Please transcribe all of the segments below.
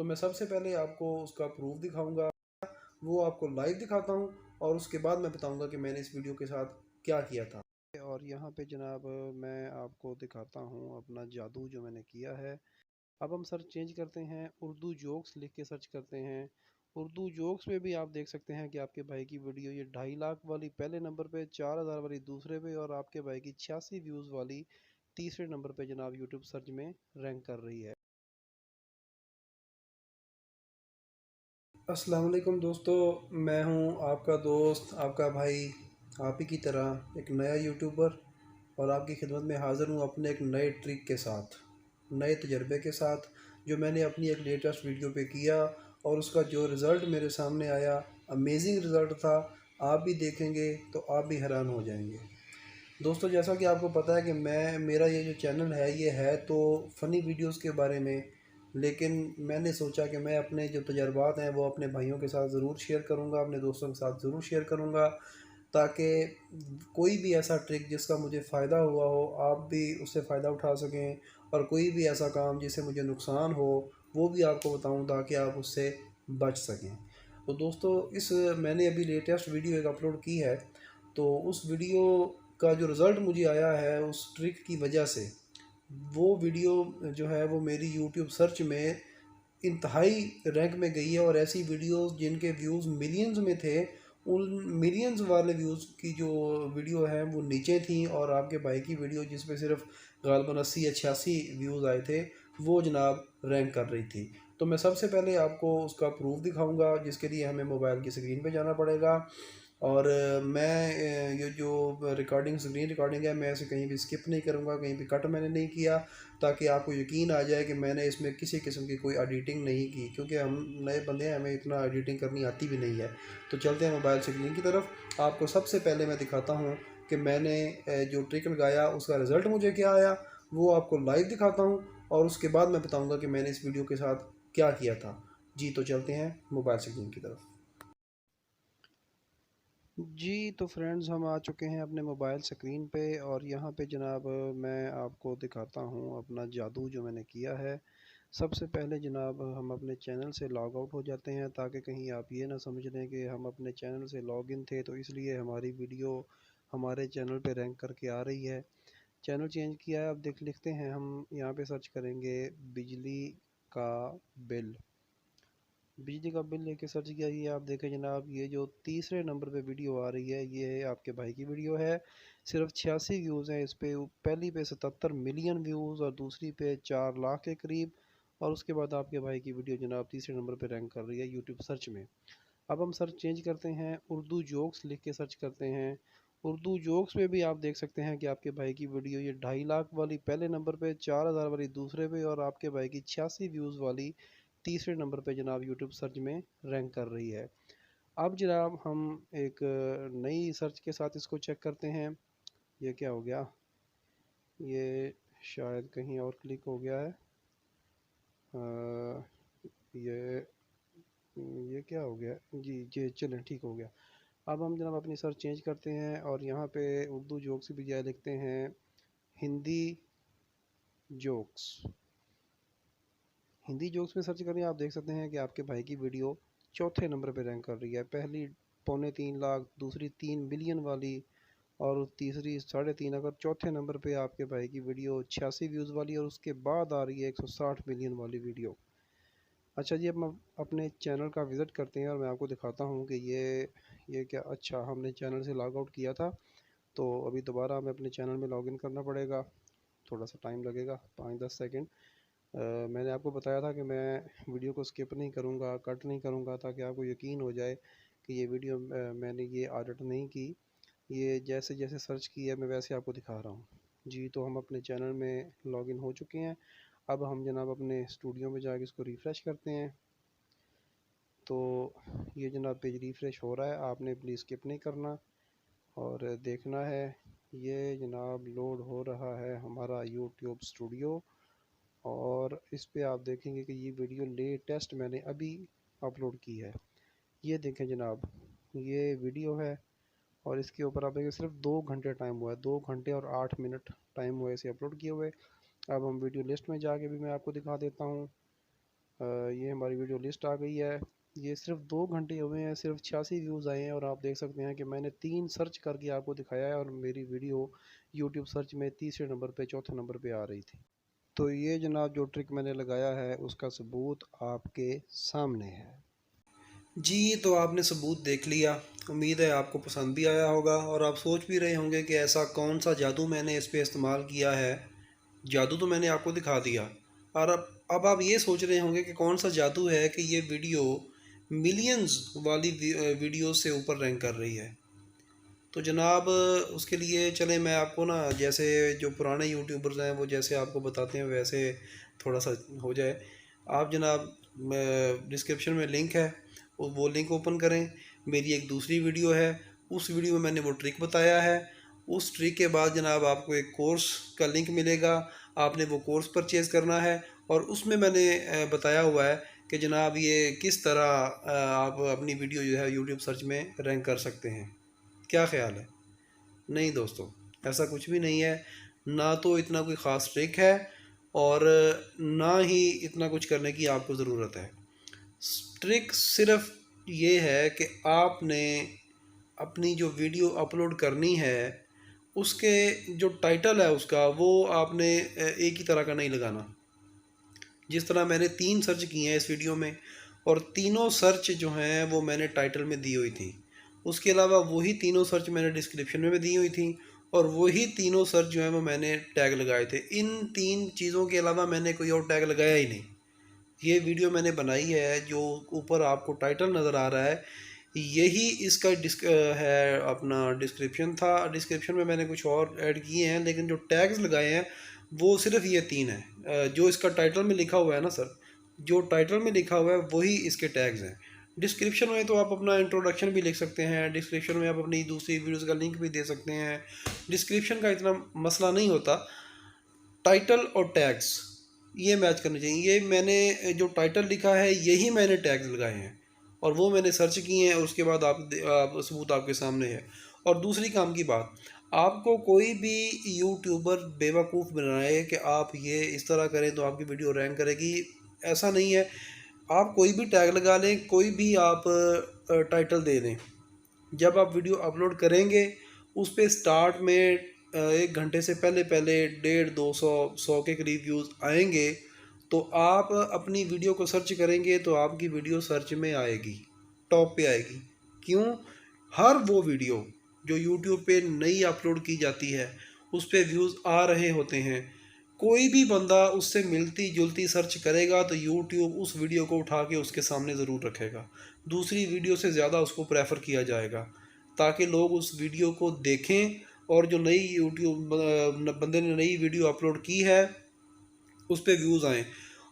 तो मैं सबसे पहले आपको उसका प्रूफ दिखाऊंगा, वो आपको लाइव दिखाता हूँ और उसके बाद मैं बताऊंगा कि मैंने इस वीडियो के साथ क्या किया था। और यहाँ पे जनाब मैं आपको दिखाता हूँ अपना जादू जो मैंने किया है। अब हम सर्च चेंज करते हैं, उर्दू जोक्स लिख के सर्च करते हैं। उर्दू जोक्स में भी आप देख सकते हैं कि आपके भाई की वीडियो ये 2.5 लाख वाली पहले नंबर पे, 4,000 वाली दूसरे पे और आपके भाई की 86 व्यूज़ वाली तीसरे नंबर पे जनाब यूट्यूब सर्च में रैंक कर रही है। अस्सलाम वालेकुम दोस्तों, मैं हूं आपका दोस्त, आपका भाई, आप ही की तरह एक नया यूट्यूबर और आपकी खिदमत में हाज़िर हूं अपने एक नए ट्रिक के साथ, नए तजर्बे के साथ, जो मैंने अपनी एक लेटेस्ट वीडियो पे किया और उसका जो रिज़ल्ट मेरे सामने आया, अमेजिंग रिज़ल्ट था। आप भी देखेंगे तो आप भी हैरान हो जाएंगे। दोस्तों, जैसा कि आपको पता है कि मेरा ये जो चैनल है ये है तो फ़नी वीडियोस के बारे में, लेकिन मैंने सोचा कि मैं अपने जो तजर्बात हैं वो अपने भाइयों के साथ ज़रूर शेयर करूंगा, अपने दोस्तों के साथ ज़रूर शेयर करूंगा, ताकि कोई भी ऐसा ट्रिक जिसका मुझे फ़ायदा हुआ हो आप भी उससे फ़ायदा उठा सकें, और कोई भी ऐसा काम जिससे मुझे नुकसान हो वो भी आपको बताऊं ताकि आप उससे बच सकें। तो दोस्तों, इस मैंने अभी लेटेस्ट वीडियो एक अपलोड की है, तो उस वीडियो का जो रिज़ल्ट मुझे आया है उस ट्रिक की वजह से, वो वीडियो जो है वो मेरी यूट्यूब सर्च में इंतहाई रैंक में गई है। और ऐसी वीडियोस जिनके व्यूज़ मिलियंस में थे, उन मिलियंस वाले व्यूज़ की जो वीडियो है वो नीचे थी, और आपके भाई की वीडियो जिस पे सिर्फ गालबन 80 या 86 व्यूज़ आए थे वो जनाब रैंक कर रही थी। तो मैं सबसे पहले आपको उसका प्रूफ दिखाऊंगा, जिसके लिए हमें मोबाइल की स्क्रीन पे जाना पड़ेगा। और ये जो रिकॉर्डिंग स्क्रीन रिकॉर्डिंग है, मैं इसे कहीं भी स्किप नहीं करूँगा, कहीं भी कट मैंने नहीं किया, ताकि आपको यकीन आ जाए कि मैंने इसमें किसी किस्म की कोई एडिटिंग नहीं की, क्योंकि हम नए बंदे हैं, हमें इतना एडिटिंग करनी आती भी नहीं है। तो चलते हैं मोबाइल स्क्रीन की तरफ। आपको सबसे पहले मैं दिखाता हूँ कि मैंने जो ट्रिक लगाया उसका रिज़ल्ट मुझे क्या आया, वो आपको लाइव दिखाता हूँ और उसके बाद मैं बताऊँगा कि मैंने इस वीडियो के साथ क्या किया था। जी, तो चलते हैं मोबाइल स्क्रीन की तरफ। जी, तो फ्रेंड्स हम आ चुके हैं अपने मोबाइल स्क्रीन पे और यहाँ पे जनाब मैं आपको दिखाता हूँ अपना जादू जो मैंने किया है। सबसे पहले जनाब हम अपने चैनल से लॉग आउट हो जाते हैं, ताकि कहीं आप ये ना समझ लें कि हम अपने चैनल से लॉग इन थे तो इसलिए हमारी वीडियो हमारे चैनल पे रैंक करके आ रही है। चैनल चेंज किया है, अब देख लिखते हैं हम यहाँ पे सर्च करेंगे बिजली का बिल। बिजली का बिल लेके सर्च किया, ये आप देखें जनाब, ये जो तीसरे नंबर पे वीडियो आ रही है ये है आपके भाई की वीडियो है। सिर्फ 86 व्यूज़ हैं इस पे, पहली पे 77 मिलियन व्यूज़ और दूसरी पे 4 लाख के करीब। और उसके बाद आपके भाई की वीडियो जनाब तीसरे नंबर पे रैंक कर रही है यूट्यूब सर्च में। अब हम सर्च चेंज करते हैं, उर्दू जोक्स लिख के सर्च करते हैं। उर्दू जोक्स में भी आप देख सकते हैं कि आपके भाई की वीडियो ये 2.5 लाख वाली पहले नंबर पे, 4,000 वाली दूसरे पे और आपके भाई की 86 व्यूज़ वाली तीसरे नंबर पे जनाब यूट्यूब सर्च में रैंक कर रही है। अब जनाब हम एक नई सर्च के साथ इसको चेक करते हैं। ये क्या हो गया, ये शायद कहीं और क्लिक हो गया है। अ, ये ये क्या हो गया जी जी, चलें ठीक हो गया। अब हम जनाब अपनी सर्च चेंज करते हैं और यहाँ पे उर्दू जोक्स की बजाय लिखते हैं हिंदी जोक्स। हिंदी जोक्स में सर्च करें, आप देख सकते हैं कि आपके भाई की वीडियो चौथे नंबर पे रैंक कर रही है। पहली 2.25 लाख, दूसरी 3 मिलियन वाली और तीसरी 3.5। अगर चौथे नंबर पे आपके भाई की वीडियो 86 व्यूज़ वाली और उसके बाद आ रही है 160 मिलियन वाली वीडियो। अच्छा जी, अब हम अपने चैनल का विज़िट करते हैं और मैं आपको दिखाता हूँ कि ये क्या। अच्छा, हमने चैनल से लॉग आउट किया था तो अभी दोबारा हमें अपने चैनल में लॉगिन करना पड़ेगा। थोड़ा सा टाइम लगेगा, 5-10 सेकंड। मैंने आपको बताया था कि मैं वीडियो को स्किप नहीं करूँगा, कट नहीं करूँगा, ताकि आपको यकीन हो जाए कि ये वीडियो मैंने ये आदत नहीं की। ये जैसे जैसे सर्च की है मैं वैसे आपको दिखा रहा हूँ। जी, तो हम अपने चैनल में लॉगिन हो चुके हैं। अब हम जनाब अपने स्टूडियो में जाके इसको रिफ़्रेश करते हैं। तो ये जनाब पेज रिफ़्रेश हो रहा है, आपने प्लीज़ स्किप नहीं करना और देखना है। ये जनाब लोड हो रहा है हमारा यूट्यूब स्टूडियो और इस पे आप देखेंगे कि ये वीडियो लेटेस्ट मैंने अभी अपलोड की है। ये देखें जनाब, ये वीडियो है और इसके ऊपर आप देखिए सिर्फ 2 घंटे टाइम हुआ है, 2 घंटे और 8 मिनट टाइम हुआ है इसे अपलोड किए हुए। अब हम वीडियो लिस्ट में जाके भी मैं आपको दिखा देता हूँ। ये हमारी वीडियो लिस्ट आ गई है। ये सिर्फ 2 घंटे हुए हैं, सिर्फ 86 व्यूज़ आए हैं और आप देख सकते हैं कि मैंने 3 सर्च करके आपको दिखाया है और मेरी वीडियो यूट्यूब सर्च में तीसरे नंबर पे, चौथे नंबर पे आ रही थी। तो ये जनाब जो ट्रिक मैंने लगाया है उसका सबूत आपके सामने है। जी, तो आपने सबूत देख लिया। उम्मीद है आपको पसंद भी आया होगा और आप सोच भी रहे होंगे कि ऐसा कौन सा जादू मैंने इस पे इस्तेमाल किया है। जादू तो मैंने आपको दिखा दिया और अब आप ये सोच रहे होंगे कि कौन सा जादू है कि ये वीडियो मिलियंस वाली वीडियो से ऊपर रैंक कर रही है। तो जनाब उसके लिए चलें मैं आपको ना, जैसे जो पुराने यूट्यूबर्स हैं वो जैसे आपको बताते हैं वैसे थोड़ा सा हो जाए। आप जनाब डिस्क्रिप्शन में लिंक है, वो लिंक ओपन करें। मेरी एक दूसरी वीडियो है, उस वीडियो में मैंने वो ट्रिक बताया है। उस ट्रिक के बाद जनाब आपको एक कोर्स का लिंक मिलेगा, आपने वो कोर्स परचेज़ करना है और उसमें मैंने बताया हुआ है कि जनाब ये किस तरह आप अपनी वीडियो जो है यूट्यूब सर्च में रैंक कर सकते हैं। क्या ख्याल है? नहीं दोस्तों, ऐसा कुछ भी नहीं है। ना तो इतना कोई ख़ास ट्रिक है और ना ही इतना कुछ करने की आपको ज़रूरत है। ट्रिक सिर्फ ये है कि आपने अपनी जो वीडियो अपलोड करनी है उसके जो टाइटल है उसका वो आपने एक ही तरह का नहीं लगाना। जिस तरह मैंने 3 सर्च किए हैं इस वीडियो में और तीनों सर्च जो हैं वो मैंने टाइटल में दी हुई थी। उसके अलावा वही तीनों सर्च मैंने डिस्क्रिप्शन में भी दी हुई थी और वही तीनों सर्च जो है वो मैंने टैग लगाए थे। इन 3 चीज़ों के अलावा मैंने कोई और टैग लगाया ही नहीं। ये वीडियो मैंने बनाई है जो ऊपर आपको टाइटल नज़र आ रहा है, यही इसका है अपना डिस्क्रिप्शन था। डिस्क्रिप्शन में मैंने कुछ और ऐड किए हैं लेकिन जो टैग्स लगाए हैं वो सिर्फ ये 3 हैं। जो इसका टाइटल में लिखा हुआ है ना सर, जो टाइटल में लिखा हुआ है वही इसके टैग्स हैं। डिस्क्रिप्शन में तो आप अपना इंट्रोडक्शन भी लिख सकते हैं, डिस्क्रिप्शन में आप अपनी दूसरी वीडियोज़ का लिंक भी दे सकते हैं। डिस्क्रिप्शन का इतना मसला नहीं होता, टाइटल और टैग्स ये मैच करने चाहिए। ये मैंने जो टाइटल लिखा है यही मैंने टैग्स लगाए हैं और वो मैंने सर्च किए हैं और उसके बाद आप सबूत आपके सामने है। और दूसरी काम की बात, आपको कोई भी यूट्यूबर बेवकूफ़ बनाए कि आप ये इस तरह करें तो आपकी वीडियो रैंक करेगी, ऐसा नहीं है। आप कोई भी टैग लगा लें, कोई भी आप टाइटल दे दें, जब आप वीडियो अपलोड करेंगे उस पे स्टार्ट में 1 घंटे से पहले पहले 150, 200, 100 के करीब व्यूज़ आएंगे। तो आप अपनी वीडियो को सर्च करेंगे तो आपकी वीडियो सर्च में आएगी, टॉप पे आएगी। क्यों? हर वो वीडियो जो यूट्यूब पे नई अपलोड की जाती है उस पे व्यूज़ आ रहे होते हैं। कोई भी बंदा उससे मिलती जुलती सर्च करेगा तो यूट्यूब उस वीडियो को उठा के उसके सामने ज़रूर रखेगा, दूसरी वीडियो से ज़्यादा उसको प्रेफर किया जाएगा ताकि लोग उस वीडियो को देखें और जो नई यूट्यूब बंदे ने नई वीडियो अपलोड की है उस पर व्यूज़ आएँ।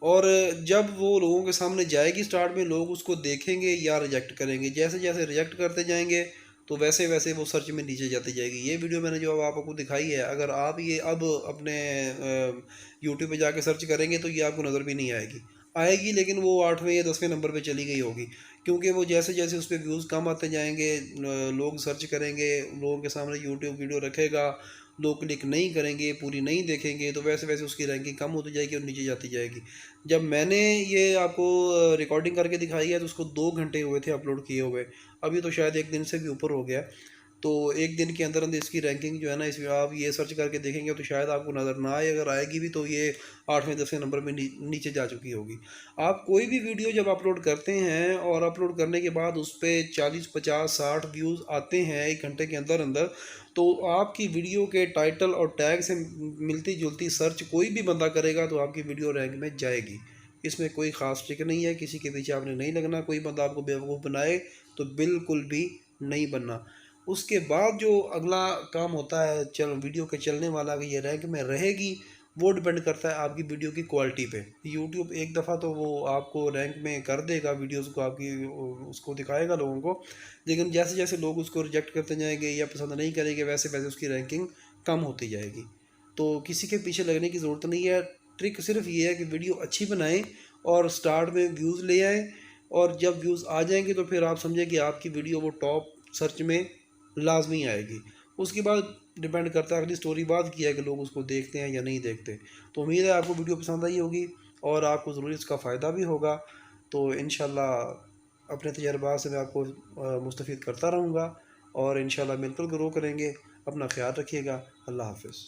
और जब वो लोगों के सामने जाएगी स्टार्ट में, लोग उसको देखेंगे या रिजेक्ट करेंगे। जैसे जैसे रिजेक्ट करते जाएंगे तो वैसे वैसे वो सर्च में नीचे जाती जाएगी। ये वीडियो मैंने जो अब आपको दिखाई है, अगर आप ये अब अपने यूट्यूब पे जाके सर्च करेंगे तो ये आपको नज़र भी नहीं आएगी। आएगी लेकिन वो 8वें या 10वें नंबर पे चली गई होगी, क्योंकि वो जैसे जैसे उस पर व्यूज़ कम आते जाएंगे, लोग सर्च करेंगे, लोगों के सामने यूट्यूब वीडियो रखेगा, लोग क्लिक नहीं करेंगे, पूरी नहीं देखेंगे, तो वैसे वैसे उसकी रैंकिंग कम होती जाएगी और नीचे जाती जाएगी। जब मैंने ये आपको रिकॉर्डिंग करके दिखाई है तो उसको 2 घंटे हुए थे अपलोड किए हुए, अभी तो शायद 1 दिन से भी ऊपर हो गया। तो 1 दिन के अंदर अंदर इसकी रैंकिंग जो है ना, इसमें आप ये सर्च करके देखेंगे तो शायद आपको नज़र ना आए, अगर आएगी भी तो ये 8वें 10वें नंबर में नीचे जा चुकी होगी। आप कोई भी वीडियो जब अपलोड करते हैं और अपलोड करने के बाद उस पर 40, 50, 60 व्यूज़ आते हैं 1 घंटे के अंदर अंदर, तो आपकी वीडियो के टाइटल और टैग से मिलती जुलती सर्च कोई भी बंदा करेगा तो आपकी वीडियो रैंक में जाएगी। इसमें कोई ख़ास ट्रिक नहीं है, किसी के पीछे आपने नहीं लगना। कोई बंदा आपको बेवकूफ़ बनाए तो बिल्कुल भी नहीं बनना। उसके बाद जो अगला काम होता है चल वीडियो के चलने वाला कि ये रैंक में रहेगी, वो डिपेंड करता है आपकी वीडियो की क्वालिटी पे। यूट्यूब एक दफ़ा तो वो आपको रैंक में कर देगा, वीडियोस को आपकी उसको दिखाएगा लोगों को, लेकिन जैसे जैसे लोग उसको रिजेक्ट करते जाएंगे या पसंद नहीं करेंगे वैसे वैसे उसकी रैंकिंग कम होती जाएगी। तो किसी के पीछे लगने की ज़रूरत नहीं है। ट्रिक सिर्फ ये है कि वीडियो अच्छी बनाएं और स्टार्ट में व्यूज़ ले आएँ, और जब व्यूज़ आ जाएंगे तो फिर आप समझें कि आपकी वीडियो वो टॉप सर्च में लाजमी आएगी। उसके बाद डिपेंड करता है अगली स्टोरी बाद की है कि लोग उसको देखते हैं या नहीं देखते। तो उम्मीद है आपको वीडियो पसंद आई होगी और आपको ज़रूर इसका फ़ायदा भी होगा। तो इंशाल्लाह अपने तजर्बात से मैं आपको मुस्तफ़ीद करता रहूँगा और इंशाल्लाह मिलकर ग्रो करेंगे। अपना ख्याल रखिएगा। अल्लाह हाफ़िज़।